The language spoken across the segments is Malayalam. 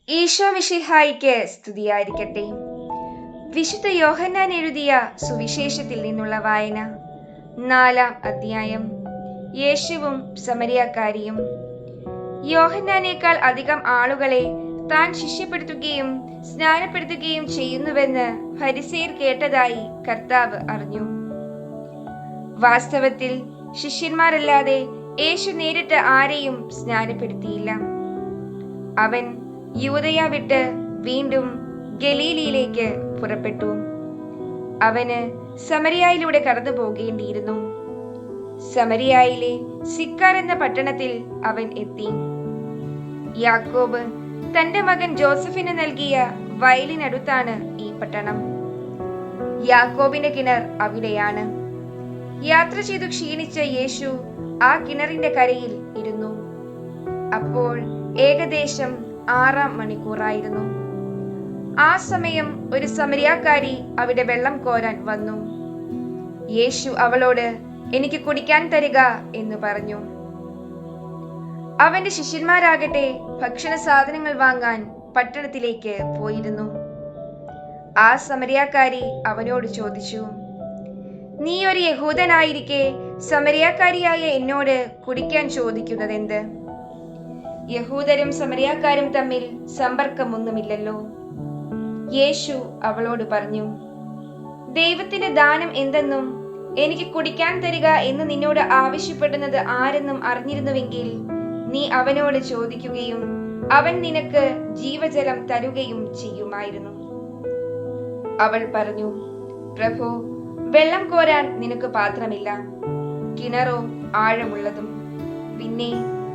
ഈശോ മിശിഹായിക്ക് സ്തുതിയായിരിക്കട്ടെ. വിശുദ്ധ യോഹന്നാൻ എഴുതിയ സുവിശേഷത്തിൽ നിന്നുള്ള വായന. 4-ാം അധ്യായം. യേശുവും സമരിയാക്കാരിയും. യോഹന്നാനേക്കാൾ അധികം ആളുകളെ താൻ ശിഷ്യപ്പെടുത്തുകയും സ്നാനപ്പെടുത്തുകയും ചെയ്യുന്നുവെന്ന് ഫരിസേയർ കേട്ടതായി കർത്താവ് അറിഞ്ഞു. വാസ്തവത്തിൽ ശിഷ്യന്മാരല്ലാതെ യേശു നേരിട്ട് ആരെയും സ്നാനപ്പെടുത്തിയില്ല. അവൻ യൂദയ വിട്ട് വീണ്ടും ഗലീലയിലേക്ക് പുറപ്പെട്ടു. അവന് സമരിയായിലൂടെ കടന്നു പോകേണ്ടിയിരുന്നു. സമരിയായിലെ സിക്കാർ എന്ന പട്ടണത്തിൽ അവൻ എത്തി. യാക്കോബ് തന്റെ മകൻ ജോസഫിന് നൽകിയ വയലിനടുത്താണ് ഈ പട്ടണം. യാക്കോബിന്റെ കിണർ അവിടെയാണ്. യാത്ര ചെയ്തു ക്ഷീണിച്ച യേശു ആ കിണറിന്റെ കരയിൽ ഇരുന്നു. അപ്പോൾ ഏകദേശം 6-ാം മണിക്കൂറായിരുന്നു. ആ സമയം ഒരു സമരിയാക്കാരി അവിടെ വെള്ളം കോരാൻ വന്നു. യേശു അവളോട്, "എനിക്ക് കുടിക്കാൻ തരിക" എന്ന് പറഞ്ഞു. അവന്റെ ശിഷ്യന്മാരാകട്ടെ ഭക്ഷണ സാധനങ്ങൾ വാങ്ങാൻ പട്ടണത്തിലേക്ക് പോയിരുന്നു. ആ സമരിയാക്കാരി അവനോട് ചോദിച്ചു, "നീ ഒരു യഹൂദനായിരിക്കെ സമരിയാക്കാരിയായ എന്നോട് കുടിക്കാൻ ചോദിക്കുന്നതെന്ത്?" യഹൂദരും സമരിയാക്കാരും തമ്മിൽ സമ്പർക്കമൊന്നുമില്ലല്ലോ. യേശു അവളോട് പറഞ്ഞു, "ദൈവത്തിന്റെ ദാനം എന്തെന്നും എനിക്ക് കുടിക്കാൻ തരിക എന്ന് നിന്നോട് ആവശ്യപ്പെടുന്നത് ആരെന്നും അറിഞ്ഞിരുന്നുവെങ്കിൽ നീ അവനോട് ചോദിക്കുകയും അവൻ നിനക്ക് ജീവജലം തരുകയും ചെയ്യുമായിരുന്നു." അവൾ പറഞ്ഞു, "പ്രഭു, വെള്ളം കോരാൻ നിനക്ക് പാത്രമില്ല, കിണറോ ആഴമുള്ളതും. പിന്നെ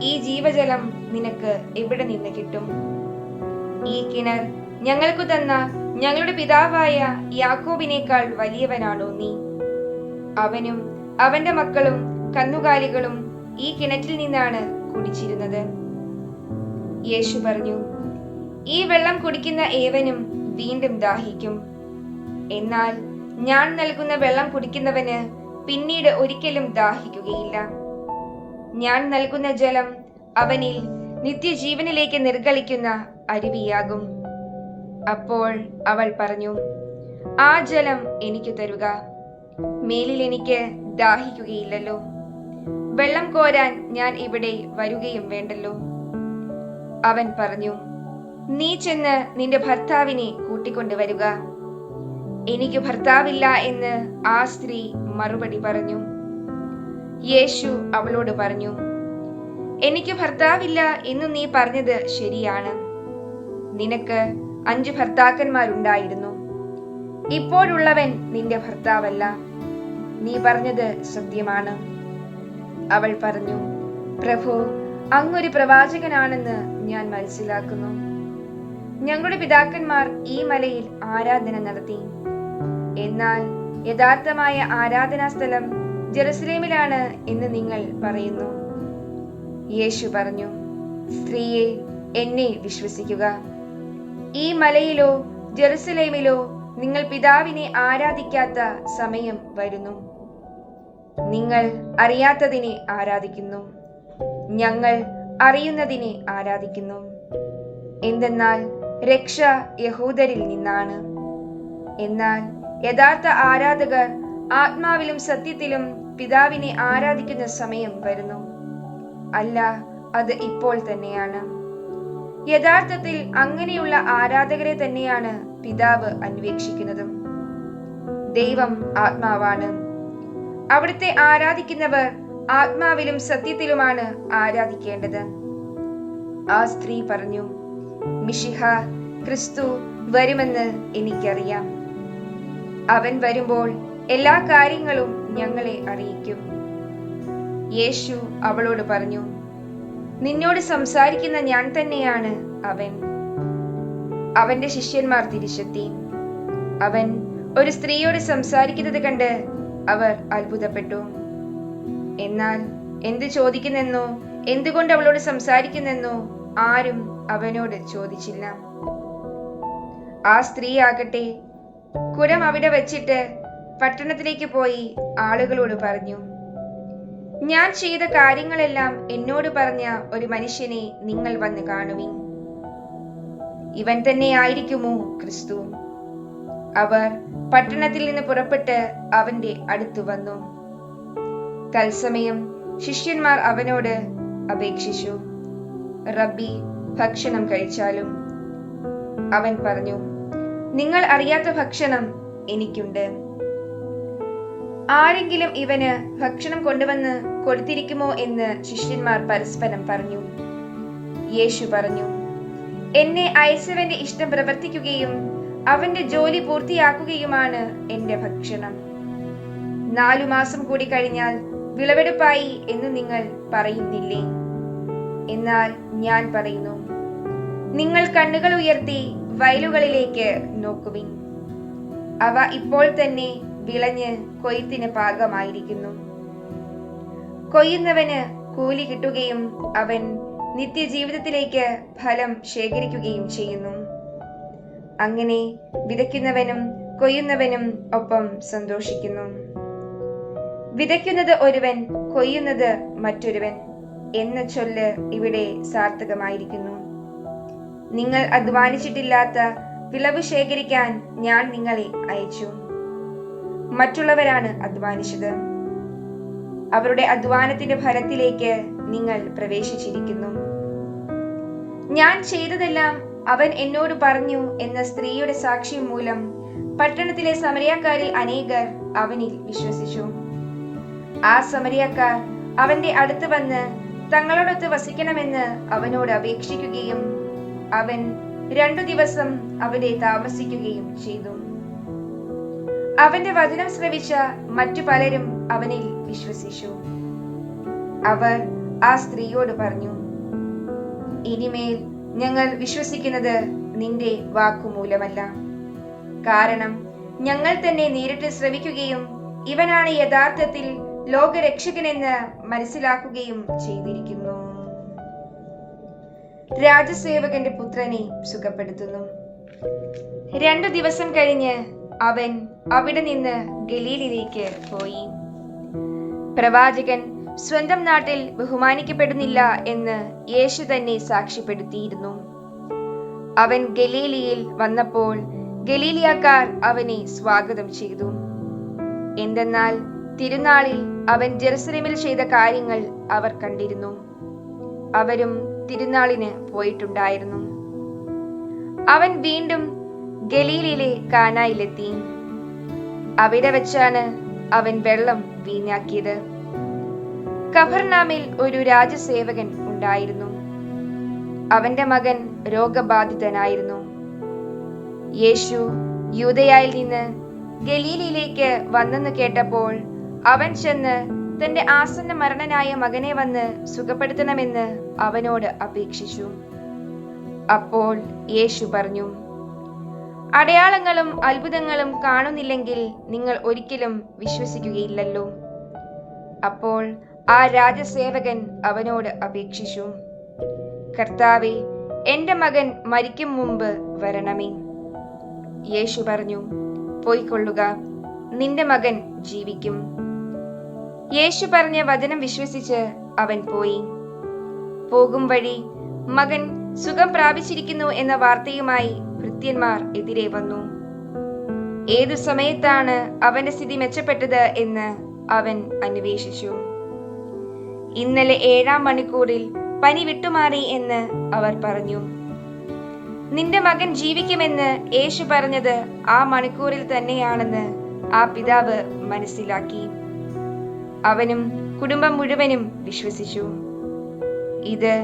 ഈ ജീവജലം നിനക്ക് എവിടെ നിന്ന് കിട്ടും? ഈ കിണർ ഞങ്ങൾക്ക് തന്ന ഞങ്ങളുടെ പിതാവായ യാക്കോബിനേക്കാൾ വലിയവനാണോ നീ? അവനും അവന്റെ മക്കളും കന്നുകാലികളും ഈ കിണറ്റിൽ നിന്നാണ് കുടിച്ചിരുന്നത്." യേശു പറഞ്ഞു, "ഈ വെള്ളം കുടിക്കുന്ന ഏവനും വീണ്ടും ദാഹിക്കും. എന്നാൽ ഞാൻ നൽകുന്ന വെള്ളം കുടിക്കുന്നവന് പിന്നീട് ഒരിക്കലും ദാഹിക്കുകയില്ല. ഞാൻ നൽകുന്ന ജലം അവനിൽ നിത്യജീവനിലേക്ക് നിർഗളിക്കുന്ന അരുവിയാകും." അപ്പോൾ അവൾ പറഞ്ഞു, "ആ ജലം എനിക്ക് തരുക. മേലിൽ എനിക്ക് ദാഹിക്കുകയില്ലല്ലോ. വെള്ളം കോരാൻ ഞാൻ ഇവിടെ വരികയും വേണ്ടല്ലോ." അവൻ പറഞ്ഞു, "നീ ചെന്ന് നിന്റെ ഭർത്താവിനെ കൂട്ടിക്കൊണ്ടുവരിക." "എനിക്ക് ഭർത്താവില്ല" എന്ന് ആ സ്ത്രീ മറുപടി പറഞ്ഞു. യേശു അവളോട് പറഞ്ഞു, "എനിക്ക് ഭർത്താവില്ല എന്ന് നീ പറഞ്ഞത് ശരിയാണ്. നിനക്ക് 5 ഭർത്താക്കന്മാരുണ്ടായിരുന്നു. ഇപ്പോഴുള്ളവൻ നിന്റെ ഭർത്താവല്ല. നീ പറഞ്ഞത് സത്യമാണ്." അവൾ പറഞ്ഞു, "പ്രഭു, അങ്ങൊരു പ്രവാചകനാണെന്ന് ഞാൻ മനസ്സിലാക്കുന്നു. ഞങ്ങളുടെ പിതാക്കന്മാർ ഈ മലയിൽ ആരാധന നടത്തി. എന്നാൽ യഥാർത്ഥമായ ആരാധനാ സ്ഥലം ജെറുസലേമിലാണ് എന്ന് നിങ്ങൾ പറയുന്നു." യേശു പറഞ്ഞു, "സ്ത്രീയെ, എന്നെ വിശ്വസിക്കുക. ഈ മലയിലോ ജെറുസലേമിലോ നിങ്ങൾ പിതാവിനെ ആരാധിക്കാത്ത സമയം വരുന്നു. നിങ്ങൾ അറിയാത്തതിനെ ആരാധിക്കുന്നു, ഞങ്ങൾ അറിയുന്നതിനെ ആരാധിക്കുന്നു. എന്തെന്നാൽ രക്ഷ യഹൂദരിൽ നിന്നാണ്. എന്നാൽ യഥാർത്ഥ ആരാധകർ ആത്മാവിലും സത്യത്തിലും പിതാവിനെ ആരാധിക്കുന്ന സമയം വരുന്നു. അല്ല, അത് ഇപ്പോൾ തന്നെയാണ്. യഥാർത്ഥത്തിൽ അങ്ങനെയുള്ള ആരാധകരെ തന്നെയാണ് പിതാവ് അന്വേഷിക്കുന്നതും. ദൈവം ആത്മാവാണ്. അവിടുത്തെ ആരാധിക്കുന്നവർ ആത്മാവിലും സത്യത്തിലുമാണ് ആരാധിക്കേണ്ടത്." ആ സ്ത്രീ പറഞ്ഞു, "മിശിഹ, ക്രിസ്തു വരുമെന്ന് എനിക്കറിയാം. അവൻ വരുമ്പോൾ എല്ലാ കാര്യങ്ങളും ഞങ്ങളെ അറിയിക്കും." യേശു അവളോട് പറഞ്ഞു, "നിന്നോട് സംസാരിക്കുന്ന ഞാൻ തന്നെയാണ് അവൻ." അവന്റെ ശിഷ്യന്മാർ തിരിച്ചെത്തി. അവൻ ഒരു സ്ത്രീയോട് സംസാരിക്കുന്നത് കണ്ട് അവർ അത്ഭുതപ്പെട്ടു. എന്നാൽ എന്ത് ചോദിക്കുന്നെന്നോ എന്തുകൊണ്ട് അവളോട് സംസാരിക്കുന്നെന്നോ ആരും അവനോട് ചോദിച്ചില്ല. ആ സ്ത്രീ ആകട്ടെ കുടം അവിടെ വച്ചിട്ട് പട്ടണത്തിലേക്ക് പോയി ആളുകളോട് പറഞ്ഞു, ഞാൻ ചെയ്ത കാര്യങ്ങളെല്ലാം എന്നോട് പറഞ്ഞ ഒരു മനുഷ്യനെ നിങ്ങൾ വന്ന് കാണുവിൻ. ഇവൻ തന്നെ ആയിരിക്കുമോ ക്രിസ്തു? അവർ പട്ടണത്തിൽ നിന്ന് പുറപ്പെട്ട് അവന്റെ അടുത്തു വന്നു. തത്സമയം ശിഷ്യന്മാർ അവനോട് അപേക്ഷിച്ചു, റബ്ബി, ഭക്ഷണം കഴിച്ചാലും. അവൻ പറഞ്ഞു, നിങ്ങൾ അറിയാത്ത ഭക്ഷണം എനിക്കുണ്ട്. ആരെങ്കിലും ഇവന് ഭക്ഷണം കൊണ്ടുവന്ന് കൊടുത്തിരിക്കുമോ എന്ന് ശിഷ്യന്മാർ പരസ്പരം പറഞ്ഞു. യേശു പറഞ്ഞു, എന്നെ അയച്ചവന്റെ ഇഷ്ടം പ്രവർത്തിക്കുകയും അവന്റെ ജോലി പൂർത്തിയാക്കുകയുമാണ് എന്റെ ഭക്ഷണം. 4 മാസം കൂടി കഴിഞ്ഞാൽ വിളവെടുപ്പായി എന്ന് നിങ്ങൾ പറയുന്നില്ലേ? എന്നാൽ ഞാൻ പറയുന്നു, നിങ്ങൾ കണ്ണുകൾ ഉയർത്തി വയലുകളിലേക്ക് നോക്കുവിൻ. അവ ഇപ്പോൾ തന്നെ വിളഞ്ഞ് കൊയ്ത്തിന് പാകമായിരിക്കുന്നു. കൊയ്യുന്നവന് കൂലി കിട്ടുകയും അവൻ നിത്യജീവിതത്തിലേക്ക് ഫലം ശേഖരിക്കുകയും ചെയ്യുന്നു. അങ്ങനെ വിതയ്ക്കുന്നവനും കൊയ്യുന്നവനും ഒപ്പം സന്തോഷിക്കുന്നു. വിതയ്ക്കുന്നത് ഒരുവൻ, കൊയ്യുന്നത് മറ്റൊരുവൻ എന്ന ചൊല്ല് ഇവിടെ സാർത്ഥകമായിരിക്കുന്നു. നിങ്ങൾ അധ്വാനിച്ചിട്ടില്ലാത്ത വിളവ് ശേഖരിക്കാൻ ഞാൻ നിങ്ങളെ അയച്ചു. മറ്റുള്ളവരാണ് അധ്വാനിച്ചത്. അവരുടെ അധ്വാനത്തിന്റെ ഫലത്തിലേക്ക് നിങ്ങൾ പ്രവേശിച്ചിരിക്കുന്നു. ഞാൻ ചെയ്തതെല്ലാം അവൻ എന്നോട് പറഞ്ഞു എന്ന സ്ത്രീയുടെ സാക്ഷ്യം മൂലം പട്ടണത്തിലെ സമരിയാക്കാരിൽ അനേകർ അവനിൽ വിശ്വസിച്ചു. ആ സമരിയാക്കാർ അവന്റെ അടുത്ത് വന്ന് തങ്ങളോടൊത്ത് വസിക്കണമെന്ന് അവനോട് അപേക്ഷിക്കുകയും അവൻ 2 ദിവസം അവിടെ താമസിക്കുകയും ചെയ്തു. അവന്റെ വചനം ശ്രവിച്ച മറ്റു പലരും അവനിൽ വിശ്വസിച്ചു. അവർ ആ സ്ത്രീയോട് പറഞ്ഞു, ഇനിമേൽ ഞങ്ങൾ വിശ്വസിക്കുന്നത് നിന്റെ വാക്കുമൂലമല്ല. കാരണം ഞങ്ങൾ തന്നെ നേരിട്ട് ശ്രവിക്കുകയും ഇവനാണ് യഥാർത്ഥത്തിൽ ലോകരക്ഷകനെന്ന് മനസ്സിലാക്കുകയും ചെയ്തിരിക്കുന്നു. രാജസേവകന്റെ പുത്രനെ സുഖപ്പെടുത്തുന്നു. 2 ദിവസം കഴിഞ്ഞ് അവൻ അവിടെ നിന്ന് ഗലീലിലേക്ക് പോയി. പ്രവാചകൻ സ്വന്തം നാട്ടിൽ ബഹുമാനിക്കപ്പെടുന്നില്ല എന്ന് യേശു തന്നെ സാക്ഷ്യപ്പെടുത്തിയിരുന്നു. അവൻ ഗലീലിയിൽ വന്നപ്പോൾ ഗലീലിയക്കാർ അവനെ സ്വാഗതം ചെയ്തു. എന്തെന്നാൽ തിരുനാളിൽ അവൻ ജെറുസലേമിൽ ചെയ്ത കാര്യങ്ങൾ അവർ കണ്ടിരുന്നു. അവരും തിരുനാളിന് പോയിട്ടുണ്ടായിരുന്നു. അവൻ വീണ്ടും ഗലീലിലെ കാനായിലെത്തി. അവിടെ വെച്ചാണ് അവൻ വെള്ളം വീഞ്ഞാക്കിയത്. കഫർനാമിൽ ഒരു രാജസേവകൻ ഉണ്ടായിരുന്നു. അവന്റെ മകൻ രോഗബാധിതനായിരുന്നു. യേശു യൂദയായിൽ നിന്ന് ഗലീലിയിലേക്ക് വന്നെന്ന് കേട്ടപ്പോൾ അവൻ ചെന്ന് തന്റെ ആസന്ന മരണനായ മകനെ വന്ന് സുഖപ്പെടുത്തണമെന്ന് അവനോട് അപേക്ഷിച്ചു. അപ്പോൾ യേശു പറഞ്ഞു, അടയാളങ്ങളും അത്ഭുതങ്ങളും കാണുന്നില്ലെങ്കിൽ നിങ്ങൾ ഒരിക്കലും വിശ്വസിക്കുകയില്ലല്ലോ. അപ്പോൾ ആ രാജസേവകൻ അവനോട് അപേക്ഷിച്ചു, കർത്താവേ, എന്റെ മകൻ മരിക്കും മുമ്പ് വരണമേ. യേശു പറഞ്ഞു, പോയിക്കൊള്ളുക, നിന്റെ മകൻ ജീവിക്കും. യേശു പറഞ്ഞ വചനം വിശ്വസിച്ച് അവൻ പോയി. പോകും വഴി മകൻ സുഖം പ്രാപിച്ചിരിക്കുന്നു എന്ന വാർത്തയുമായി ഭൃത്യന്മാർ എതിരെ വന്നു. ഏതു സമയത്താണ് അവന്റെ സ്ഥിതി മെച്ചപ്പെട്ടത് എന്ന് അവൻ അന്വേഷിച്ചു. ഇന്നലെ 7-ാം മണിക്കൂറിൽ പനി വിട്ടുമാറി എന്ന് അവർ പറഞ്ഞു. നിന്റെ മകൻ ജീവിക്കുമെന്ന് യേശു പറഞ്ഞത് ആ മണിക്കൂറിൽ തന്നെയാണെന്ന് ആ പിതാവ് മനസ്സിലാക്കി. അവനും കുടുംബം മുഴുവനും വിശ്വസിച്ചു. ഇത്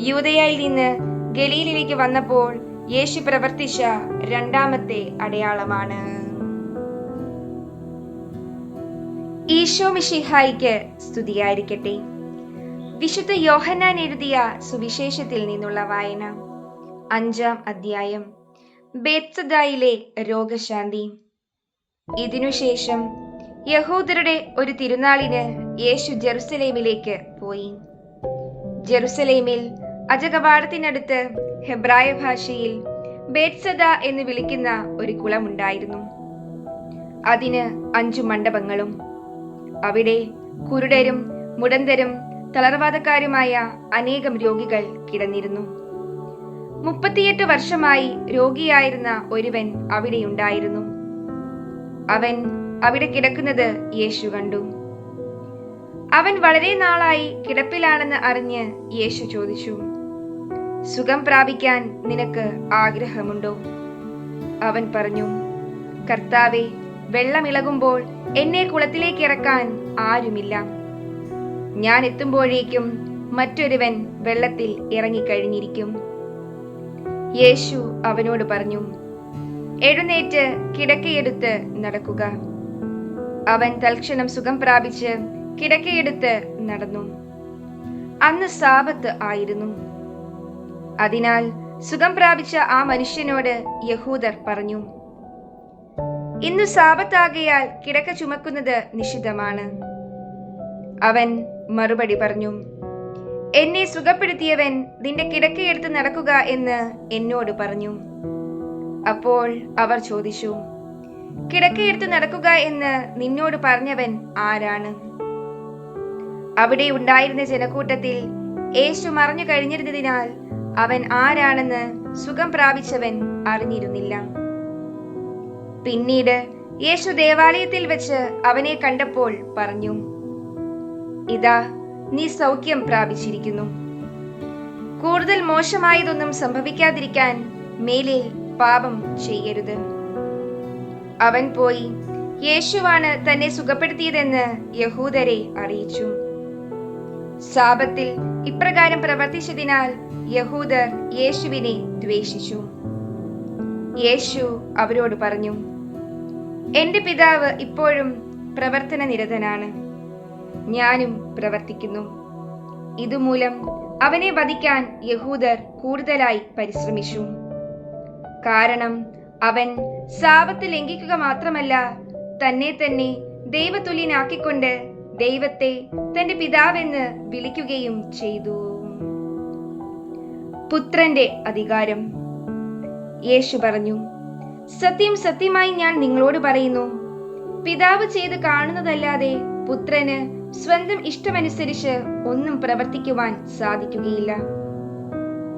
യൂദയായിൽ നിന്ന് ഗലീലിലേക്ക് വന്നപ്പോൾ യേശു പ്രവർത്തിച്ച 2ാമത്തെ അടയാളമാണ്. ഈശോ മിശിഹായിക്ക് സ്തുതിയായിരിക്കട്ടെ. വിശുദ്ധ യോഹന്നാൻ എഴുതിയ സുവിശേഷത്തിൽ നിന്നുള്ള വായന. 5-ാം അധ്യായം. ബേത്സദായിലെ രോഗശാന്തി. ഇതിനുശേഷം യഹൂദരുടെ ഒരു തിരുനാളിന് യേശു ജെറുസലേമിലേക്ക് പോയി. ജെറുസലേമിൽ അജകവാടത്തിനടുത്ത് ഹെബ്രായ ഭാഷയിൽ ബേത്സദ എന്ന് വിളിക്കുന്ന ഒരു കുളമുണ്ടായിരുന്നു. അതിന് 5 മണ്ഡപങ്ങളും. അവിടെ കുരുടരും മുടന്തരും തളർവാദക്കാരുമായ അനേകം രോഗികൾ കിടന്നിരുന്നു. 38 വർഷമായി രോഗിയായിരുന്ന ഒരുവൻ അവിടെയുണ്ടായിരുന്നു. അവൻ അവിടെ കിടക്കുന്നത് യേശു കണ്ടു. അവൻ വളരെ നാളായി കിടപ്പിലാണെന്ന് അറിഞ്ഞ് യേശു ചോദിച്ചു, സുഖം പ്രാപിക്കാൻ നിനക്ക് ആഗ്രഹമുണ്ടോ? അവൻ പറഞ്ഞു, കർത്താവേ, വെള്ളമിളകുമ്പോൾ എന്നെ കുളത്തിലേക്ക് ഇറക്കാൻ ആരുമില്ല. ഞാൻ എത്തുമ്പോഴേക്കും മറ്റൊരുവൻ വെള്ളത്തിൽ ഇറങ്ങിക്കഴിഞ്ഞിരിക്കും. യേശു അവനോട് പറഞ്ഞു, എഴുന്നേറ്റ് കിടക്കയെടുത്ത് നടക്കുക. അവൻ തൽക്ഷണം സുഖം പ്രാപിച്ച് കിടക്കയെടുത്ത് നടന്നു. അന്ന് സാബത്ത് ആയിരുന്നു. അതിനാൽ സുഖം പ്രാപിച്ച ആ മനുഷ്യനോട് യഹൂദർ പറഞ്ഞു, ഇന്ന് സാബത്താകയാൽ കിടക്ക ചുമക്കുന്നത് നിഷിദ്ധമാണ്. അവൻ മറുപടി പറഞ്ഞു, എന്നെ സുഖപ്പെടുത്തിയവൻ നിന്റെ കിടക്കയെടുത്ത് നടക്കുക എന്ന് എന്നോട് പറഞ്ഞു. അപ്പോൾ അവർ ചോദിച്ചു, കിടക്കയെടുത്ത് നടക്കുക എന്ന് നിന്നോട് പറഞ്ഞവൻ ആരാണ്? അവിടെ ഉണ്ടായിരുന്ന ജനക്കൂട്ടത്തിൽ യേശു മറഞ്ഞു കഴിഞ്ഞിരുന്നതിനാൽ അവൻ ആരാണെന്ന് സുഖം പ്രാപിച്ചവൻ അറിഞ്ഞിരുന്നില്ല. പിന്നീട് യേശു ദേവാലയത്തിൽ വെച്ച് അവനെ കണ്ടപ്പോൾ പറഞ്ഞു, ഇതാ, നീ സൗഖ്യം പ്രാപിച്ചിരിക്കുന്നു. കൂടുതൽ മോശമായതൊന്നും സംഭവിക്കാതിരിക്കാൻ മേലിൽ പാപം ചെയ്യരുത്. അവൻ പോയി യേശുവാണ് തന്നെ സുഖപ്പെടുത്തിയതെന്ന് യഹൂദരെ അറിയിച്ചു. സാബത്തിൽ ഇപ്രകാരം പ്രവർത്തിച്ചതിനാൽ യഹൂദർ യേശുവിനെ ദ്വേഷിച്ചു. യേശു അവരോട് പറഞ്ഞു, എന്റെ പിതാവ് ഇപ്പോഴും പ്രവർത്തന നിരതനാണ്. ഞാനും പ്രവർത്തിക്കുന്നു. ഇതുമൂലം അവനെ വധിക്കാൻ യഹൂദർ കൂടുതലായി പരിശ്രമിച്ചു. കാരണം അവൻ സാബത്ത് ലംഘിക്കുക മാത്രമല്ല, തന്നെ തന്നെ ദൈവതുല്യനാക്കിക്കൊണ്ട് ദൈവത്തെ തന്റെ പിതാവെന്ന് വിളിക്കുകയും ചെയ്തു. പുത്രന്റെ അധികാരം. യേശു പറഞ്ഞു, സത്യം സത്യമായി ഞാൻ നിങ്ങളോട് പറയുന്നു, പിതാവ് ചെയ്ത് കാണുന്നതല്ലാതെ പുത്രന് സ്വന്തം ഇഷ്ടമനുസരിച്ച് ഒന്നും പ്രവർത്തിക്കുവാൻ സാധിക്കുകയില്ല.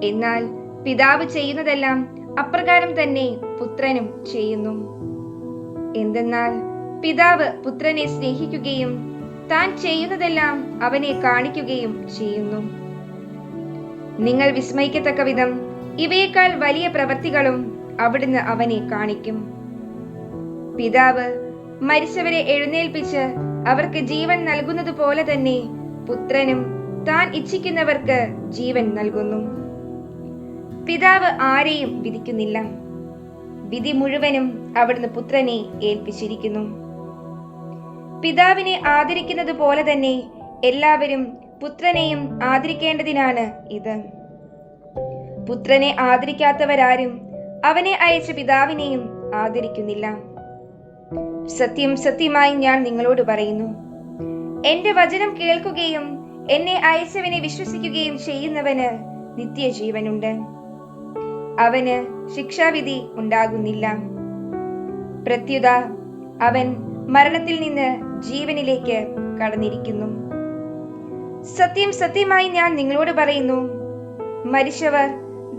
എന്നാൽ പിതാവ് ചെയ്യുന്നതെല്ലാം അപ്രകാരം തന്നെ പുത്രനും ചെയ്യുന്നു. എന്തെന്നാൽ പിതാവ് പുത്രനെ സ്നേഹിക്കുകയും താൻ ചെയ്യുന്നതെല്ലാം അവനെ കാണിക്കുകയും ചെയ്യുന്നു. നിങ്ങൾ വിസ്മയിക്കത്തക്ക വിധം ഇവയേക്കാൾ വലിയ പ്രവൃത്തികളും അവിടുന്ന് അവനെ കാണിക്കും. പിതാവ് മരിച്ചവരെ എഴുന്നേൽപ്പിച്ച് അവർക്ക് ജീവൻ നൽകുന്നത് പോലെ തന്നെ പുത്രനും താൻ ഇച്ഛിക്കുന്നവർക്ക് ജീവൻ നൽകുന്നു. പിതാവ് ആരെയും വിധിക്കുന്നില്ല. വിധി മുഴുവനും അവിടുന്ന് പുത്രനെ ഏൽപ്പിച്ചിരിക്കുന്നു. പിതാവിനെ ആദരിക്കുന്നത് പോലെ തന്നെ എല്ലാവരും പുത്രനെയും ആദരിക്കേണ്ടതിനാണ് ഇത്. പുത്രനെ ആദരിക്കാത്തവരാരും അവനെ അയച്ച പിതാവിനെയും ആദരിക്കുന്നില്ല. സത്യം സത്യമായി ഞാൻ നിങ്ങളോട് പറയുന്നു, എന്റെ വചനം കേൾക്കുകയും എന്നെ അയച്ചവനെ വിശ്വസിക്കുകയും ചെയ്യുന്നവന് നിത്യജീവനുണ്ട്. അവന് ശിക്ഷാവിധി ഉണ്ടാകുന്നില്ല. പ്രത്യുത അവൻ മരണത്തിൽ നിന്ന് ജീവനിലേക്ക് കടന്നിരിക്കുന്നു. സത്യം സത്യമായി ഞാൻ നിങ്ങളോട് പറയുന്നു, മരിച്ചവർ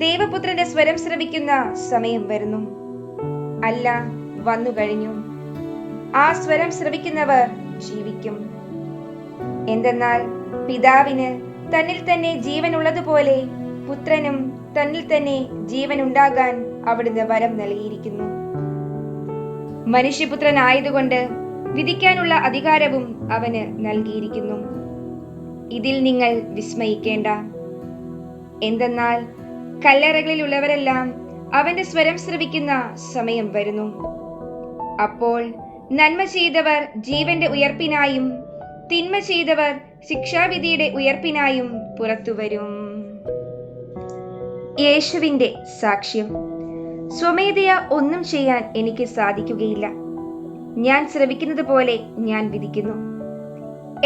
ദൈവപുത്രന്റെ സ്വരം ശ്രവിക്കുന്ന സമയം വരുന്നു, അല്ല, വന്നു കഴിഞ്ഞു. ആ സ്വരം ശ്രവിക്കുന്നവർ ജീവിക്കും. എന്തെന്നാൽ പിതാവിന് തന്നിൽ തന്നെ ജീവൻ ഉള്ളതുപോലെ പുത്രനും തന്നിൽ തന്നെ ജീവൻ ഉണ്ടാകാൻ അവിടുന്ന് വരം നൽകിയിരിക്കുന്നു. മനുഷ്യപുത്രനായതുകൊണ്ട് വിധിക്കാനുള്ള അധികാരവും അവന് നൽകിയിരിക്കുന്നു. ഇതിൽ നിങ്ങൾ വിസ്മയിക്കേണ്ട. എന്തെന്നാൽ കല്ലറകളിലുള്ളവരെല്ലാം അവന്റെ സ്വരം ശ്രവിക്കുന്ന സമയം വരുന്നു. അപ്പോൾ നന്മ ചെയ്തവർ ജീവന്റെ ഉയർപ്പിനായും തിന്മ ചെയ്തവർ ശിക്ഷാവിധിയുടെ ഉയർപ്പിനായും പുറത്തുവരും. യേശുവിന്റെ സാക്ഷ്യം. സ്വമേധയാ ഒന്നും ചെയ്യാൻ എനിക്ക് സാധിക്കുകയില്ല. ഞാൻ ശ്രവിക്കുന്നത് പോലെ ഞാൻ വിധിക്കുന്നു.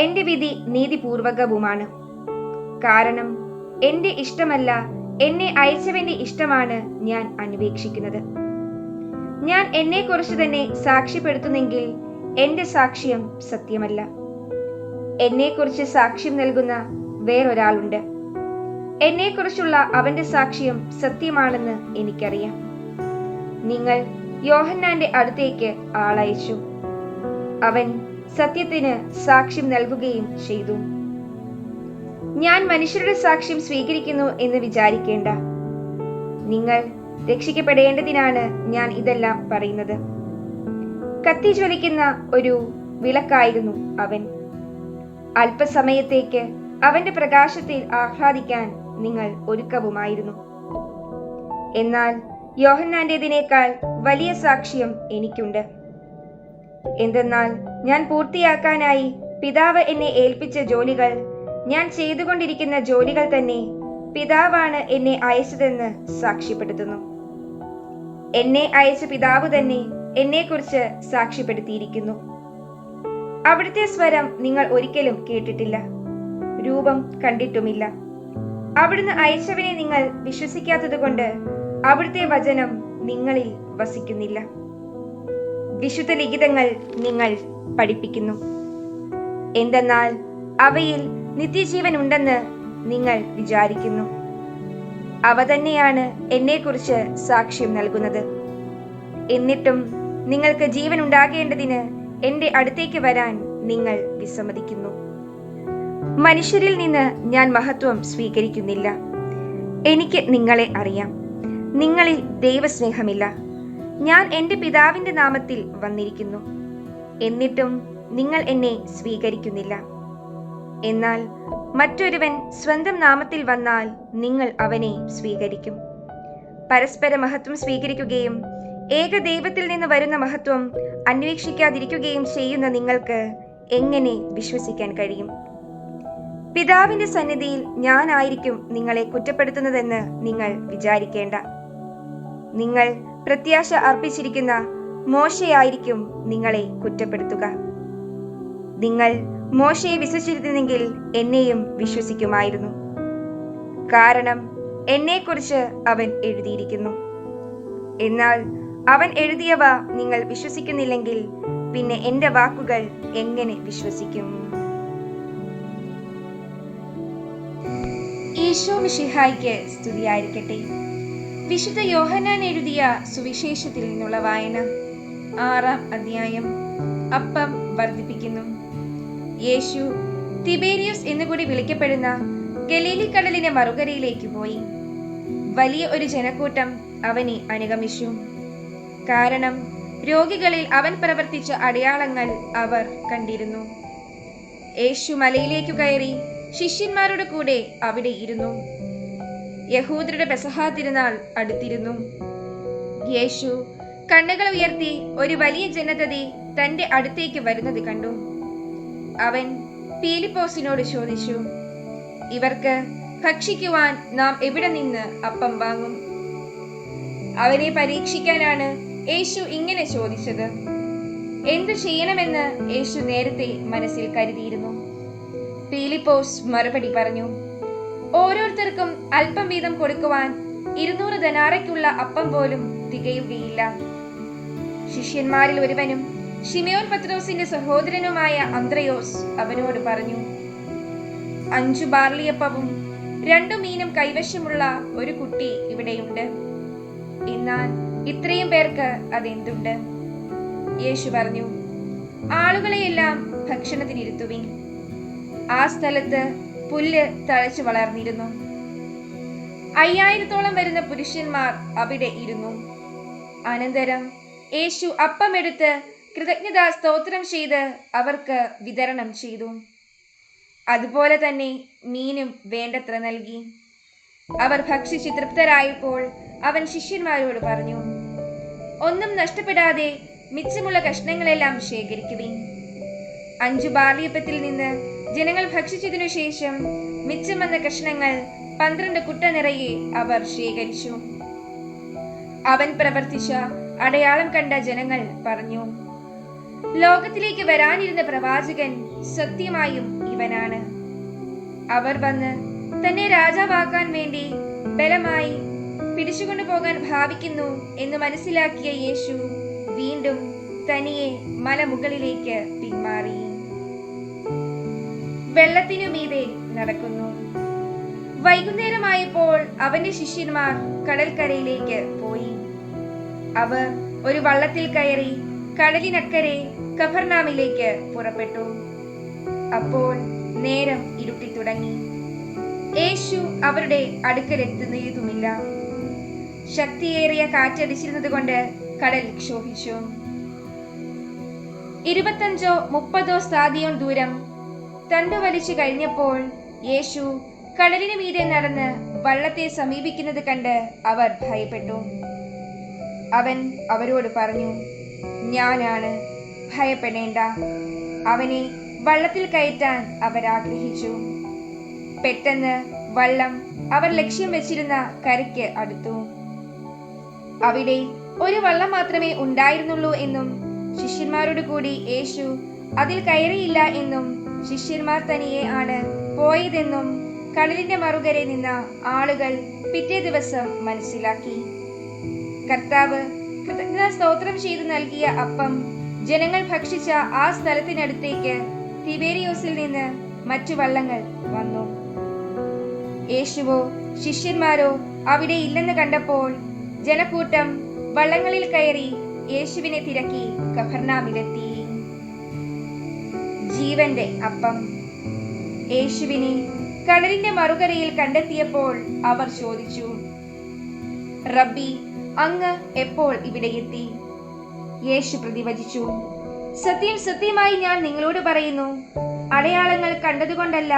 എന്റെ വിധി നീതിപൂർവകവുമാണ്. കാരണം എന്റെ ഇഷ്ടമല്ല, എന്നെ അയച്ചവന്റെ ഇഷ്ടമാണ് ഞാൻ അന്വേഷിക്കുന്നത്. ഞാൻ എന്നെക്കുറിച്ച് തന്നെ സാക്ഷ്യപ്പെടുത്തുന്നെങ്കിൽ എന്റെ സാക്ഷ്യം സത്യമല്ല. എന്നെക്കുറിച്ച് സാക്ഷ്യം നൽകുന്ന വേറൊരാളുണ്ട്. എന്നെക്കുറിച്ചുള്ള അവന്റെ സാക്ഷ്യം സത്യമാണെന്ന് എനിക്കറിയാം. നിങ്ങൾ യോഹന്നാന്റെ അടുത്തേക്ക് ആളയച്ചു. അവൻ സത്യത്തിന് സാക്ഷ്യം നൽകുകയും ചെയ്തു. ഞാൻ മനുഷ്യരുടെ സാക്ഷ്യം സ്വീകരിക്കുന്നു എന്ന് വിചാരിക്കേണ്ട. നിങ്ങൾ രക്ഷിക്കപ്പെടേണ്ടതിനാണ് ഞാൻ ഇതെല്ലാം പറയുന്നത്. കത്തി ജ്വലിക്കുന്ന ഒരു വിളക്കായിരുന്നു അവൻ. അല്പസമയത്തേക്ക് അവന്റെ പ്രകാശത്തിൽ ആഹ്ലാദിക്കാൻ നിങ്ങൾ ഒരുക്കവുമായിരുന്നു. എന്നാൽ യോഹന്നാന്റേതിനേക്കാൾ വലിയ സാക്ഷ്യം എനിക്കുണ്ട്. എന്തെന്നാൽ ഞാൻ പൂർത്തിയാക്കാനായി പിതാവ് എന്നെ ഏൽപ്പിച്ച ജോലികൾ, ഞാൻ ചെയ്തുകൊണ്ടിരിക്കുന്ന ജോലികൾ തന്നെ പിതാവാണ് എന്നെ അയച്ചതെന്ന് സാക്ഷ്യപ്പെടുത്തുന്നു. എന്നെ അയച്ച പിതാവ് തന്നെ എന്നെക്കുറിച്ച് സാക്ഷ്യപ്പെടുത്തിയിരിക്കുന്നു. അവിടുത്തെ സ്വരം നിങ്ങൾ ഒരിക്കലും കേട്ടിട്ടില്ല, രൂപം കണ്ടിട്ടുമില്ല. അവിടുന്ന് അയച്ചവനെ നിങ്ങൾ വിശ്വസിക്കാത്തതുകൊണ്ട് അവിടുത്തെ വചനം നിങ്ങളിൽ വസിക്കുന്നില്ല. വിശുദ്ധ ലിഖിതങ്ങൾ നിങ്ങൾ പഠിപ്പിക്കുന്നു. എന്തെന്നാൽ അവയിൽ നിത്യജീവൻ ഉണ്ടെന്ന് നിങ്ങൾ വിചാരിക്കുന്നു. അവ തന്നെയാണ് എന്നെക്കുറിച്ച് സാക്ഷ്യം നൽകുന്നത്. എന്നിട്ടും നിങ്ങൾക്ക് ജീവൻ ഉണ്ടാകേണ്ടതിന് എന്റെ അടുത്തേക്ക് വരാൻ നിങ്ങൾ വിസമ്മതിക്കുന്നു. മനുഷ്യരിൽ നിന്ന് ഞാൻ മഹത്വം സ്വീകരിക്കുന്നില്ല. എനിക്ക് നിങ്ങളെ അറിയാം. നിങ്ങളിൽ ദൈവസ്നേഹമില്ല. ഞാൻ എന്റെ പിതാവിന്റെ നാമത്തിൽ വന്നിരിക്കുന്നു, എന്നിട്ടും നിങ്ങൾ എന്നെ സ്വീകരിക്കുന്നില്ല. എന്നാൽ മറ്റൊരുവൻ സ്വന്തം നാമത്തിൽ വന്നാൽ നിങ്ങൾ അവനെ സ്വീകരിക്കും. പരസ്പര മഹത്വം സ്വീകരിക്കുകയും ഏക ദൈവത്തിൽ നിന്ന് വരുന്ന മഹത്വം അന്വേഷിക്കാതിരിക്കുകയും ചെയ്യുന്ന നിങ്ങൾക്ക് എങ്ങനെ വിശ്വസിക്കാൻ കഴിയും? പിതാവിന്റെ സന്നിധിയിൽ ഞാനായിരിക്കും നിങ്ങളെ കുറ്റപ്പെടുത്തുന്നതെന്ന് നിങ്ങൾ വിചാരിക്കേണ്ട. നിങ്ങൾ പ്രത്യാശ അർപ്പിച്ചിരിക്കുന്ന മോശയായിരിക്കും നിങ്ങളെ കുറ്റപ്പെടുത്തുക. നിങ്ങൾ മോശയെ വിശ്വസിച്ചിരുന്നെങ്കിൽ എന്നെയും വിശ്വസിക്കുമായിരുന്നു. കാരണം എന്നെക്കുറിച്ച് അവൻ എഴുതിയിരിക്കുന്നു. എന്നാൽ അവൻ എഴുതിയവ നിങ്ങൾ വിശ്വസിക്കുന്നില്ലെങ്കിൽ പിന്നെ എന്റെ വാക്കുകൾ എങ്ങനെ വിശ്വസിക്കും? ഈശോ മിശിഹായ്ക്ക് സ്തുതിയായിരിക്കട്ടെ. വിശുദ്ധ യോഹന്നാൻ എഴുതിയ സുവിശേഷത്തിൽ നിന്നുള്ള വായന. 6-ാം അധ്യായം. അപ്പം വർദ്ധിപ്പിക്കുന്നു. യേശു തിബേരിയസ് എന്നുകൂടി വിളിക്കപ്പെടുന്ന ഗലീലി കടലിന്റെ മറുകരയിലേക്ക് പോയി. വലിയ ഒരു ജനക്കൂട്ടം അവനെ അനുഗമിച്ചു. കാരണം രോഗികളിൽ അവൻ പ്രവർത്തിച്ച അടയാളങ്ങൾ അവർ കണ്ടിരുന്നു. യേശു മലയിലേക്കു കയറി ശിഷ്യന്മാരുടെ കൂടെ അവിടെ ഇരുന്നു. യഹൂദരുടെ പെസഹാ തിരുനാൾ അടുത്തിരുന്നു. യേശു കണ്ണുകൾ ഉയർത്തി ഒരു വലിയ ജനതയെ തന്റെ അടുത്തേക്ക് വരുന്നത് കണ്ടു. അവൻ ഫിലിപ്പോസിനോട് ചോദിച്ചു, ഇവർക്ക് ഭക്ഷിക്കുവാൻ നാം എവിടെ നിന്ന് അപ്പം വാങ്ങും? അവനെ പരീക്ഷിക്കാനാണ് യേശു ഇങ്ങനെ ചോദിച്ചത്. എന്തു ചെയ്യണമെന്ന് യേശു നേരത്തെ മനസ്സിൽ കരുതിയിരുന്നു. ഫിലിപ്പോസ് മറുപടി പറഞ്ഞു, ഓരോരുത്തർക്കും അല്പം വീതം കൊടുക്കുവാൻ 200 ദനാറയ്ക്കുള്ള അപ്പം പോലും തികയുകയില്ല. ശിഷ്യന്മാരിൽ ഒരുവനും ശിമയോൻ പത്രോസിന്റെ സഹോദരനുമായ അന്ത്രയോസ് അവനോട് പറഞ്ഞു, 5 ബാർലിയപ്പവും 2 മീനും കൈവശമുള്ള ഒരു കുട്ടി ഇവിടെയുണ്ട്. എന്നാൽ ഇത്രയും പേർക്ക് അതെന്തുണ്ട്? യേശു പറഞ്ഞു, ആളുകളെയെല്ലാം ഭക്ഷണത്തിനിരുത്തുവിൻ. ആ സ്ഥലത്ത് പുല്ല് തഴച്ചു വളർന്നിരുന്നു. 5000-ഓളം വരുന്ന പുരുഷന്മാർ അവിടെ ഇരുന്നു. അനന്തരം യേശു അപ്പമെടുത്ത് കൃതജ്ഞതാ സ്തോത്രം ചെയ്ത് അവർക്ക് വിതരണം ചെയ്തു. അതുപോലെ തന്നെ മീനും വേണ്ടത്ര നൽകി. അവർ ഭക്ഷിച്ച് തൃപ്തരായപ്പോൾ അവൻ ശിഷ്യന്മാരോട് പറഞ്ഞു, ഒന്നും നഷ്ടപ്പെടാതെ മിച്ചമുള്ള കഷ്ണങ്ങളെല്ലാം ശേഖരിക്കുവിൻ. 5 ബാർലിയപ്പത്തിൽ നിന്ന് ജനങ്ങൾ ഭക്ഷിച്ചതിനു ശേഷം മിച്ചം വന്ന കഷ്ണങ്ങൾ 12 കുട്ട നിറയെ അവർ ശേഖരിച്ചു. അവൻ പ്രവർത്തിച്ച അടയാളം കണ്ട ജനങ്ങൾ പറഞ്ഞു, ലോകത്തിലേക്ക് വരാനിരുന്ന പ്രവാചകൻ സത്യമായും ഇവനാണ്. അവർ വന്ന് തന്നെ രാജാവാക്കാൻ വേണ്ടി ബലമായി പിടിച്ചുകൊണ്ടുപോകാൻ ഭാവിക്കുന്നു എന്ന് മനസ്സിലാക്കിയ യേശു വീണ്ടും തനിയെ മലമുകളിലേക്ക് പിന്മാറി. വെള്ളത്തിനു മീതെ നടക്കുന്നു. വൈകുന്നേരമായപ്പോൾ അവന്റെ ശിഷ്യന്മാർ കടൽക്കരയിലേക്ക് പോയി. അവർ ഒരു വള്ളത്തിൽ കയറി കടലിനക്കരെ കഫർനാമിലേക്ക് പുറപ്പെട്ടു. അപ്പോൾ നേരം ഇരുട്ടി തുടങ്ങി. യേശു അവരുടെ അടുക്കലെത്തുന്നതുമില്ല. ശക്തിയേറിയ കാറ്റടിച്ചിരുന്നത് കൊണ്ട് കടൽ ക്ഷോഭിച്ചു. 25-30 സ്താദിയോൻ ദൂരം തണ്ടുവലിച്ചു കഴിഞ്ഞപ്പോൾ യേശു കടലിനു മീതെ നടന്ന് വള്ളത്തെ സമീപിക്കുന്നത് കണ്ട് അവർ ഭയപ്പെട്ടു. അവൻ അവരോട് പറഞ്ഞു, ഞാനാണ്, ഭയപ്പെടേണ്ട. അവനെ വള്ളത്തിൽ കയറ്റാൻ അവർ ആഗ്രഹിച്ചു. പെട്ടെന്ന് വള്ളം അവർ ലക്ഷ്യം വെച്ചിരുന്ന കരയ്ക്ക് അടുത്തു. അവിടെ ഒരു വള്ളം മാത്രമേ ഉണ്ടായിരുന്നുള്ളൂ എന്നും ശിഷ്യന്മാരോട് കൂടി യേശു അതിൽ കയറിയില്ല എന്നും ശിഷ്യന്മാർ തനിയെ ആണ് പോയതെന്നും കടലിന്റെ മറുകരെ നിന്ന ആളുകൾ പിറ്റേ ദിവസം മനസ്സിലാക്കി. കർത്താവ് കൃതജ്ഞതാ സ്തോത്രം ചെയ്തു നൽകിയ അപ്പം ജനങ്ങൾ ഭക്ഷിച്ച ആ സ്ഥലത്തിനടുത്തേക്ക് തിബേരിയോസിൽ നിന്ന് മറ്റു വള്ളങ്ങൾ വന്നു. യേശുവോ ശിഷ്യന്മാരോ അവിടെ ഇല്ലെന്ന് കണ്ടപ്പോൾ ജനക്കൂട്ടം വള്ളങ്ങളിൽ കയറി യേശുവിനെ തിരക്കി കഫർനാമിലെത്തി. ജീവന്റെ അപ്പം. യേശുവിനെ കടലിന്റെ മറുകരയിൽ കണ്ടെത്തിയപ്പോൾ അവർ ചോദിച്ചു, റബ്ബി, അങ്ങ് എപ്പോൾ ഇവിടെ എത്തി? യേശു പ്രതിവചിച്ചു, സത്യം സത്യമായി ഞാൻ നിങ്ങളോട് പറയുന്നു, അടയാളങ്ങൾ കണ്ടതുകൊണ്ടല്ല,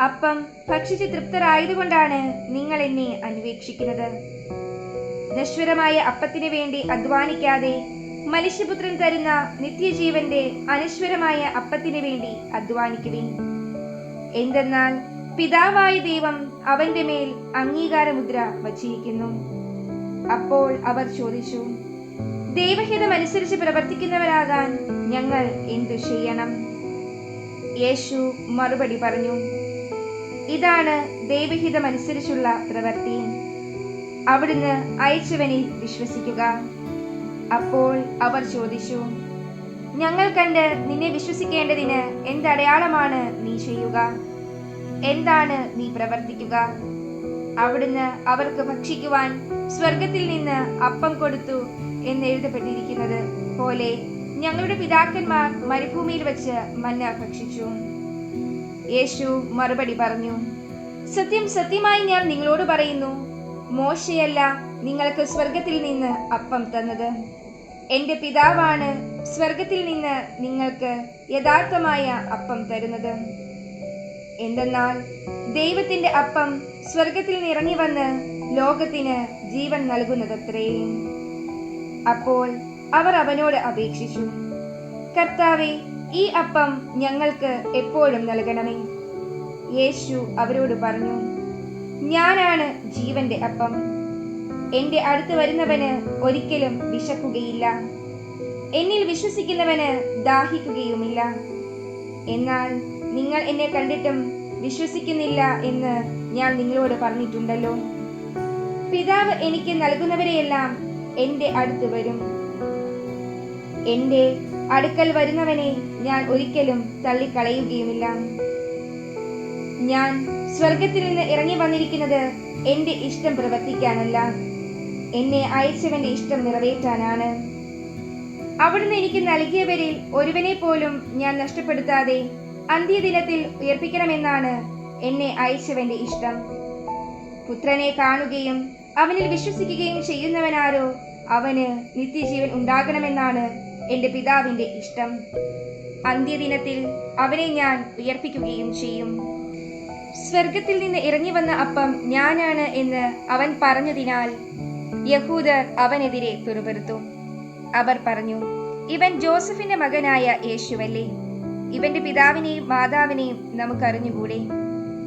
അപ്പം ഭക്ഷിച്ച് തൃപ്തരായതുകൊണ്ടാണ് നിങ്ങൾ എന്നെ അന്വേഷിക്കുന്നത്. നശ്വരമായ അപ്പത്തിന് വേണ്ടി അധ്വാനിക്കാതെ മനുഷ്യപുത്രൻ തരുന്ന നിത്യജീവന്റെ അനശ്വരമായ അപ്പത്തിന് വേണ്ടി അധ്വാനിക്കുവിൻ. എന്തെന്നാൽ പിതാവായ ദൈവം അവന്റെ മേൽ അംഗീകാരമുദ്ര വച്ചിരിക്കുന്നു. അപ്പോൾ അവർ ചോദിച്ചു, ദൈവഹിതമനുസരിച്ച് പ്രവർത്തിക്കുന്നവരാകാൻ ഞങ്ങൾ എന്തു ചെയ്യണം? യേശു മറുപടി പറഞ്ഞു, ഇതാണ് ദൈവഹിതമനുസരിച്ചുള്ള പ്രവൃത്തി, അവിടുന്ന് അയച്ചവനിൽ വിശ്വസിക്കുക. അപ്പോൾ അവർ ചോദിച്ചു, ഞങ്ങൾ കണ്ട് നിന്നെ വിശ്വസിക്കേണ്ടതിന് എന്തടയാളമാണ് നീ ചെയ്യുക? എന്താണ് നീ പ്രവർത്തിക്കുക? അവിടുന്ന് അവർക്ക് ഭക്ഷിക്കുവാൻ സ്വർഗത്തിൽ നിന്ന് അപ്പം കൊടുത്തു എന്നെഴുതപ്പെട്ടിരിക്കുന്നത് പോലെ ഞങ്ങളുടെ പിതാക്കന്മാർ മരുഭൂമിയിൽ വെച്ച് മന്ന ഭക്ഷിച്ചു. യേശു മറുപടി പറഞ്ഞു, സത്യം സത്യമായി ഞാൻ നിങ്ങളോട് പറയുന്നു, മോശയല്ല നിങ്ങൾക്ക് സ്വർഗത്തിൽ നിന്ന് അപ്പം തന്നത്. എന്റെ പിതാവാണ് സ്വർഗത്തിൽ നിന്ന് നിങ്ങൾക്ക് യഥാർത്ഥമായ അപ്പം തരുന്നത്. എന്തെന്നാൽ ദൈവത്തിന്റെ അപ്പം സ്വർഗത്തിൽ നിന്ന് ഇറങ്ങി വന്ന് ലോകത്തിന് ജീവൻ നൽകുന്നതത്രേ. അപ്പോൾ അവർ അവനോട് അപേക്ഷിച്ചു, കർത്താവേ, ഈ അപ്പം ഞങ്ങൾക്ക് എപ്പോഴും നൽകണമേ. യേശു അവരോട് പറഞ്ഞു, ഞാനാണ് ജീവന്റെ അപ്പം. എന്റെ അടുത്ത് വരുന്നവന് ഒരിക്കലും വിശക്കുകയില്ല, എന്നിൽ വിശ്വസിക്കുന്നവന് ദാഹിക്കുകയുമില്ല. എന്നാൽ നിങ്ങൾ എന്നെ കണ്ടിട്ടും വിശ്വസിക്കുന്നില്ല എന്ന് ഞാൻ നിങ്ങളോട് പറഞ്ഞിട്ടുണ്ടല്ലോ. പിതാവ് എനിക്ക് നൽകുന്നവരെയെല്ലാം എന്റെ അടുത്ത് വരും. എന്റെ അടുക്കൽ വരുന്നവനെ ഞാൻ ഒരിക്കലും തള്ളിക്കളയുകയുമില്ല. ഞാൻ സ്വർഗത്തിൽ നിന്ന് ഇറങ്ങി വന്നിരിക്കുന്നത് എന്റെ ഇഷ്ടം പ്രവർത്തിക്കാനല്ല, എന്നെ അയച്ചവന്റെ ഇഷ്ടം നിറവേറ്റാനാണ്. അവിടുന്ന് എനിക്ക് നൽകിയവരിൽ ഒരുവനെ പോലും ഞാൻ നഷ്ടപ്പെടുത്താതെ അന്ത്യദിനത്തിൽ ഉയർപ്പിക്കണമെന്നാണ് എന്നെ അയച്ചവന്റെ ഇഷ്ടം. പുത്രനെ കാണുകയും അവനിൽ വിശ്വസിക്കുകയും ചെയ്യുന്നവനാരോ അവന് നിത്യജീവൻ ഉണ്ടാകണമെന്നാണ് എന്റെ പിതാവിന്റെ ഇഷ്ടം. അന്ത്യദിനത്തിൽ അവനെ ഞാൻ ഉയർപ്പിക്കുകയും ചെയ്യും. സ്വർഗത്തിൽ നിന്ന് ഇറങ്ങി വന്ന അപ്പം ഞാനാണ് എന്ന് അവൻ പറഞ്ഞതിനാൽ യഹൂദർ അവനെതിരെ പിറുപിറുത്തു. അവർ പറഞ്ഞു, ഇവൻ ജോസഫിന്റെ മകനായ യേശുവല്ലേ? ഇവന്റെ പിതാവിനെയും മാതാവിനെയും നമുക്കറിഞ്ഞുകൂടെ?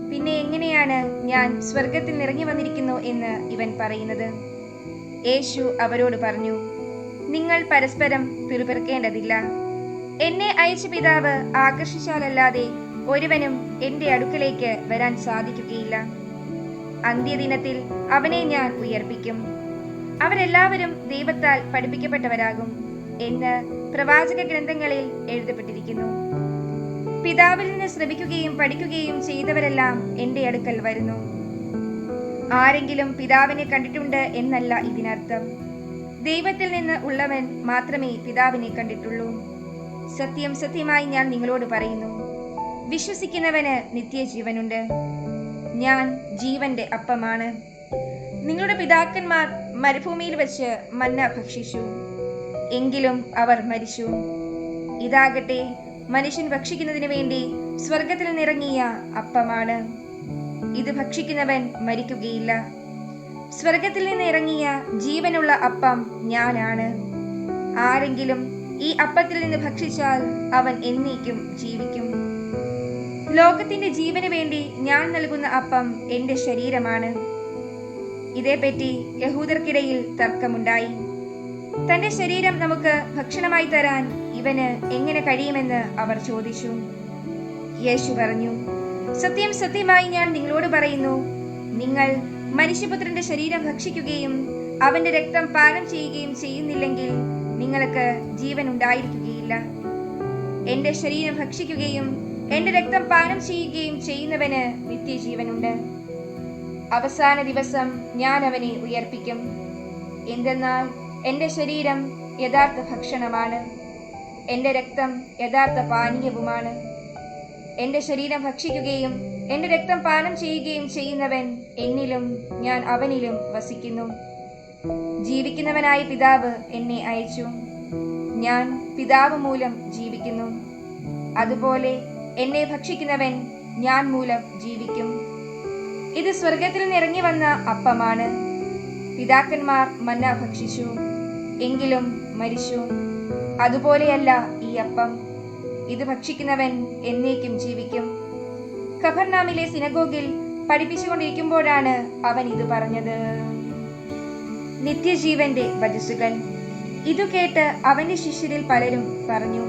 പിന്നെ എങ്ങനെയാണ് ഞാൻ സ്വർഗത്തിൽ ഇറങ്ങി വന്നിരിക്കുന്നു എന്ന് ഇവൻ പറയുന്നത്? യേശു അവരോട് പറഞ്ഞു, നിങ്ങൾ പരസ്പരം പിറുപിറുക്കേണ്ടതില്ല. എന്നെ അയച്ച പിതാവ് ആകർഷിച്ചാലല്ലാതെ ഒരുവനും എന്റെ അടുക്കലേക്ക് വരാൻ സാധിക്കുകയില്ല. അന്ത്യദിനത്തിൽ അവനെ ഞാൻ ഉയർപ്പിക്കും. അവരെല്ലാവരും ദൈവത്താൽ പഠിപ്പിക്കപ്പെട്ടവരാകും എന്ന് പ്രവാചക ഗ്രന്ഥങ്ങളിൽ എഴുതപ്പെട്ടിരിക്കുന്നു. പിതാവിൽ നിന്ന് ശ്രമിക്കുകയും പഠിക്കുകയും ചെയ്തവരെല്ലാം എന്റെ അടുക്കൽ വരുന്നു. ആരെങ്കിലും പിതാവിനെ കണ്ടിട്ടുണ്ട് എന്നല്ല ഇതിനർത്ഥം. ദൈവത്തിൽ നിന്ന് ഉള്ളവൻ മാത്രമേ പിതാവിനെ കണ്ടിട്ടുള്ളൂ. സത്യം സത്യമായി ഞാൻ നിങ്ങളോട് പറയുന്നു, വിശ്വസിക്കുന്നവന് നിത്യജീവനുണ്ട്. ഞാൻ ജീവന്റെ അപ്പമാണ്. നിങ്ങളുടെ പിതാക്കന്മാർ മരുഭൂമിയിൽ വെച്ച് മന്ന ഭക്ഷിച്ചു, എങ്കിലും അവർ മരിച്ചു. ഇതാകട്ടെ മനുഷ്യൻ ഭക്ഷിക്കുന്നതിന് വേണ്ടി സ്വർഗത്തിൽ നിന്നിറങ്ങിയ അപ്പമാണ്. ഇത് ഭക്ഷിക്കുന്നവൻ മരിക്കുകയില്ല. സ്വർഗത്തിൽ നിന്ന് ഇറങ്ങിയ ജീവനുള്ള അപ്പം ഞാനാണ്. ആരെങ്കിലും ഈ അപ്പത്തിൽ നിന്ന് ഭക്ഷിച്ചാൽ അവൻ എന്നേക്കും ജീവിക്കും. ലോകത്തിന്റെ ജീവന് വേണ്ടി ഞാൻ നൽകുന്ന അപ്പം എന്റെ ശരീരമാണ്. ഇതേപ്പറ്റി യഹൂദർക്കിടയിൽ തർക്കമുണ്ടായി. തന്റെ ശരീരം നമുക്ക് ഭക്ഷണമായി തരാൻ ഇവന് എങ്ങനെ കഴിയുമെന്ന് അവർ ചോദിച്ചു. യേശു പറഞ്ഞു, സത്യം സത്യമായി ഞാൻ നിങ്ങളോട് പറയുന്നു, നിങ്ങൾ മനുഷ്യപുത്രന്റെ ശരീരം ഭക്ഷിക്കുകയും അവന്റെ രക്തം പാനം ചെയ്യുകയും ചെയ്യുന്നില്ലെങ്കിൽ നിങ്ങൾക്ക് ജീവൻ ഉണ്ടായിരിക്കുകയില്ല. എന്റെ ശരീരം ഭക്ഷിക്കുകയും എന്റെ രക്തം പാനം ചെയ്യുകയും ചെയ്യുന്നവന് നിത്യജീവനുണ്ട്. അവസാന ദിവസം ഞാൻ അവനെ ഉയർപ്പിക്കും. എന്തെന്നാൽ എന്റെ ശരീരം യഥാർത്ഥ ഭക്ഷണമാണ്, എന്റെ രക്തം യഥാർത്ഥ പാനീയവുമാണ്. എന്റെ ശരീരം ഭക്ഷിക്കുകയും എന്റെ രക്തം പാനം ചെയ്യുകയും ചെയ്യുന്നവൻ എന്നിലും ഞാൻ അവനിലും വസിക്കുന്നു. ജീവിക്കുന്നവനായ പിതാവ് എന്നെ അയച്ചു. ഞാൻ പിതാവ് മൂലം ജീവിക്കുന്നു. അതുപോലെ എന്നെ ഭക്ഷിക്കുന്നവൻ ഞാൻ മൂലം ജീവിക്കും. ഇത് സ്വർഗത്തിൽ നിന്ന് ഇറങ്ങി വന്ന അപ്പമാണ്. പിതാക്കന്മാർ മന്ന ഭക്ഷിച്ചു, എങ്കിലും മരിച്ചു. അതുപോലെയല്ല ഈ അപ്പം. ഇത് ഭക്ഷിക്കുന്നവൻ എന്നേക്കും ജീവിക്കും. കഫർനാമിലെ സിനഗോഗിൽ പഠിപ്പിച്ചുകൊണ്ടിരിക്കുമ്പോഴാണ് അവൻ ഇത് പറഞ്ഞത്. നിത്യജീവന്റെ വചസ്സുകൾ. ഇതു കേട്ട് അവന്റെ ശിഷ്യരിൽ പലരും പറഞ്ഞു,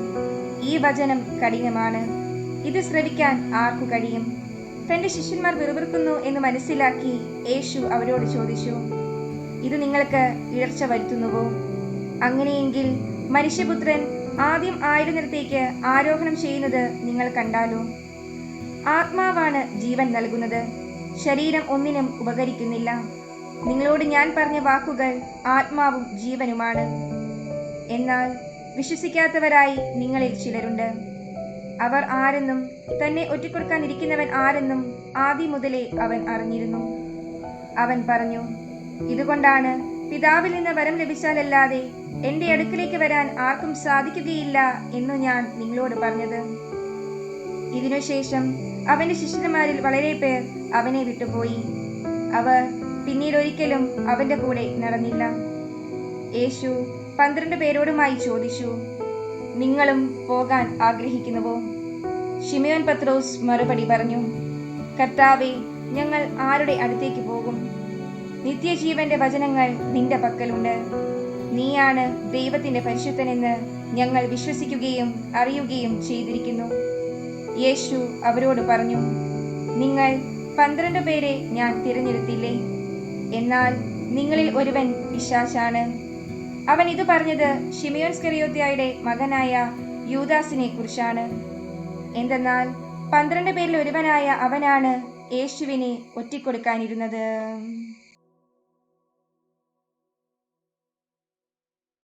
ഈ വചനം കഠിനമാണ്, ഇത് ശ്രവിക്കാൻ ആർക്കു കഴിയും? തന്റെ ശിഷ്യന്മാർ വിറുവിറുക്കുന്നു എന്ന് മനസ്സിലാക്കി യേശു അവരോട് ചോദിച്ചു, ഇത് നിങ്ങൾക്ക് ഇടർച്ച വരുത്തുന്നുവോ? അങ്ങനെയെങ്കിൽ മനുഷ്യപുത്രൻ ആദ്യം ആയിരുന്നിടത്തേക്ക് ആരോഹണം ചെയ്യുന്നത് നിങ്ങൾ കണ്ടാലോ? ആത്മാവാണ് ജീവൻ നൽകുന്നത്, ശരീരം ഒന്നിനും ഉപകരിക്കുന്നില്ല. നിങ്ങളോട് ഞാൻ പറഞ്ഞ വാക്കുകൾ ആത്മാവും ജീവനുമാണ്. എന്നാൽ വിശ്വസിക്കാത്തവരായി നിങ്ങളിൽ ചിലരുണ്ട്. അവർ ആരെന്നും തന്നെ ഒറ്റിക്കൊടുക്കാനിരിക്കുന്നവൻ ആരെന്നും ആദ്യം മുതലേ അവൻ അറിഞ്ഞിരുന്നു. അവൻ പറഞ്ഞു, ഇതുകൊണ്ടാണ് പിതാവിൽ നിന്ന് വരം ലഭിച്ചാലല്ലാതെ എന്റെ അടുക്കിലേക്ക് വരാൻ ആർക്കും സാധിക്കുകയില്ല എന്നു ഞാൻ നിങ്ങളോട് പറഞ്ഞത്. ഇതിനുശേഷം അവന്റെ ശിഷ്യന്മാരിൽ വളരെ പേർ അവനെ വിട്ടുപോയി. അവർ പിന്നീട് ഒരിക്കലും അവന്റെ കൂടെ നടന്നില്ല. യേശു 12 പേരോടുമായി ചോദിച്ചു, നിങ്ങളും പോകാൻ ആഗ്രഹിക്കുന്നുവോ? ശിമയോൻ പത്രോസ് മറുപടി പറഞ്ഞു, കർത്താവേ, ഞങ്ങൾ ആരുടെ അടുത്തേക്ക് പോകും? നിത്യജീവന്റെ വചനങ്ങൾ നിന്റെ പക്കലുണ്ട്. നീയാണ് ദൈവത്തിന്റെ പരിശുദ്ധനെന്ന് ഞങ്ങൾ വിശ്വസിക്കുകയും അറിയുകയും ചെയ്തിരിക്കുന്നു. യേശു അവരോട് പറഞ്ഞു, നിങ്ങൾ 12 പേരെ ഞാൻ തിരഞ്ഞെടുത്തില്ലേ? എന്നാൽ നിങ്ങളിൽ ഒരുവൻ പിശാചാണ്. അവൻ ഇത് പറഞ്ഞത് ശിമയോൻ സ്കറിയോത്യയുടെ മകനായ യൂദാസിനെ കുറിച്ചാണ്. എന്തെന്നാൽ 12 പേരിൽ ഒരുവനായ അവനാണ് യേശുവിനെ ഒറ്റിക്കൊടുക്കാനിരുന്നത്.